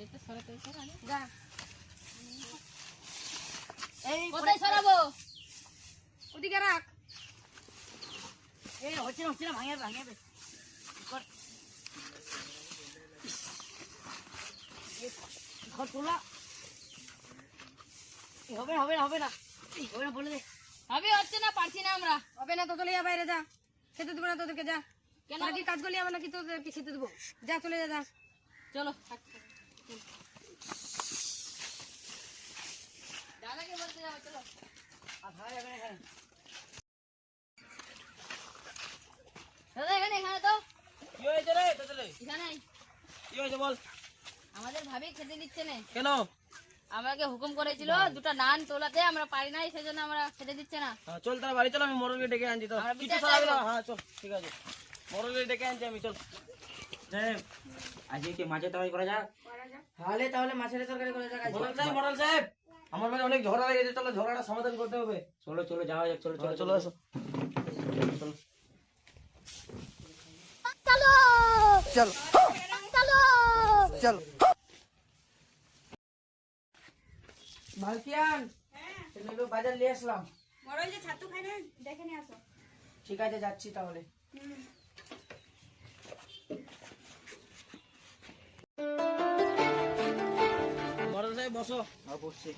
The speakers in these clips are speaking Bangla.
এটা সরাতে সরালে যা এই কোথায় সরাবো? ওদিকে রাখ। এই হচ্ছে না ভাঙে ঘর তোলা হবে না বলে দে। হচ্ছে না, পারছি না আমরা। হবে না তো চলে যা বাইরে যা, খেতে দেবো না তোদেরকে, যা। কেন? নাকি কাজ করলি আমার নাকি তোদেরকে খেতে দেবো? যা চলে যা, যা। চলো দাদাকে বলতে যাবো, চলো। আর ভাড়া যাবে না এখানে। দাদা এখানে তো কি হয়েছে রে তোদের? এখানে কি হয়েছে বল? আমাদের ভাবি খেতে দিচ্ছে না। কেন? আমাকে হুকুম করেছিল দুটো নান তোলাতে, আমরা পারি নাই, সেজন্য আমরা খেতে দিচ্ছে না। চল তারা বাড়ি চল, আমি মোড়লকে ডেকে আনছি। তো আমরা কিছু বিচার সরাবে না। চাইবো। হ্যাঁ চল, ঠিক আছে, মোড়লকে ডেকে আনছি আমি। চল আজকে কি মাছের তরকারি করা যাক? তাহলে মাছের তরকারি করে যাক। মোড়ল সাহেব আমার বাড়ি অনেক ঝগড়া লেগেছে, চলো ঝগড়াটা সমাধান করতে হবে। চলো যাওয়া যাক। চলো আসো। চল মালকিয়ান, বাজার নিয়ে আসলাম। মরল যে ছাতু খায় না, দেখে নিয়ে আসো। ঠিক আছে, যাচ্ছি তাহলে। মোড়ল সাহেব বসো। বসছি।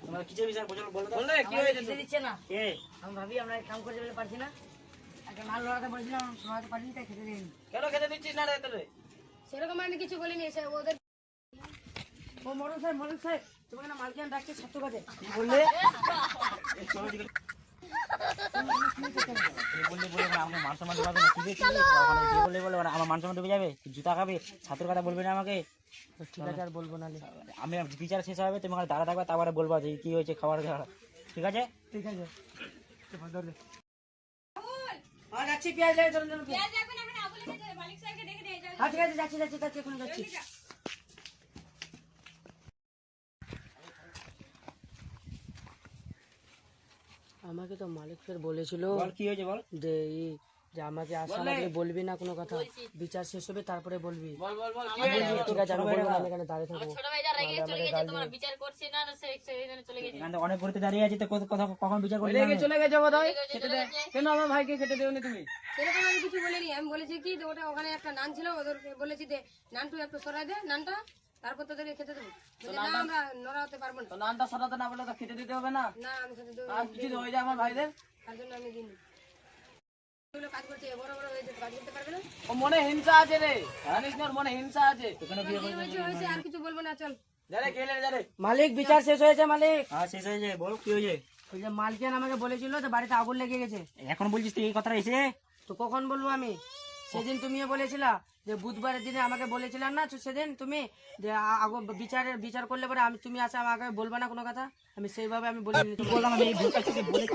তোমার কিসের বিষয় বলো তো? বল রে, কি হয়েছে? খেতে দিচ্ছে না। কে? আমি ভাবি আমরা কাম করতে বলে পারছি না। আগে মাল লড়াতে বলেছিলাম, লড়াতে পারিনি, তাই খেতে দিইনি। কেন খেতে দিচ্ছিস না রে তোরে? সেরকম আমি কিছু বলিনি, এসে ওদের ও মরণ সাহেব তোমাকে না মালকিয়ান ডাকছে ছাত্র কাজে। কি বললে? চলো দিকে। বললে আমাকে মান সম্মান দেবে না। কি দেখছি বলে আমার মান সম্মান ডুবে যাবে। জুতা খাবে, ছাত্র কথা বলবে না আমাকে। ঠিক আছে, আর বলবো না। আমি বিচার শেষ হবে, তুমি ওখানে দাঁড়া থাকবে, তারপরে বলবো যে কি হয়েছে খাবার খাওয়া। ঠিক আছে? ঠিক আছে, যাচ্ছি। পেঁয়াজ লাগে, চলুন। হ্যাঁ ঠিক আছে, যাচ্ছি, এখন যাচ্ছি। আমাকে তো মালিক ফের বলেছিল বল কি হয়েছে বল। যে আমাকে আসার আগে বলবি না কোনো কথা, বিচার শেষ হবে তারপরে বলবি। বল কি ঠিক আছে, আমি বলবো না, আমি এখানে দাঁড়িয়ে থাকবো। ছোট ভাই যা রেগে চলে গেছে, তোমরা বিচার করছি না, সেইখানে চলে গেছে। এখানে অনেক ঘুরতে দাঁড়িয়ে আছে, তো কথা কখন বিচার করবে? হয়েছে? চলে গেছে বোধহয়। খেতে দে। কেন আমার ভাইকে খেতে দেওনি তুমি? সেরকম আমি কিছু বলিনি। আমি বলেছি কি যে ওটা ওখানে একটা নান ছিল, ওদেরকে বলেছি যে নানটু একটু সরাই দে নানটা, তারপর তোদেরকে খেতে দেবো। বলে, না আমরা নড়াতে পারবো না। তো নানটা সরাতে না বলে তো খেতে দিতে হবে না? না আমি খেতে দেবো, আর কিছু হয়ে যায় আমার ভাইদের? তার জন্য আমি দিইনি। এগুলো কাজ করছে, বড় হয়েছে, কাজ করতে পারবে না। ও মনে হিংসা আছে রে, জানিস না ওর মনে হিংসা আছে। হয়েছে, আর কিছু বলবো না, চল। যারে গেলে যারে। মালিক, বিচার শেষ হয়েছে মালিক। হ্যাঁ শেষ হয়েছে, বল কি হয়েছে? ওই যে মালকিয়ান আমাকে বলেছিল যে বাড়িতে আগুন লেগে গেছে। এখন বলছিস তুই এই কথাটা এসে? তো কখন বলবো আমি? সেদিন তুমিও বলেছিলা যে বুধবারের দিনে আমাকে বলেছিলাম না, তো সেদিন তুমি যে বিচার করলে পরে তুমি আসে আমাকে বলবা না কোনো কথা। আমি সেইভাবে আমি বলিনি। বললাম আমি এই ভুলটা থেকে বলে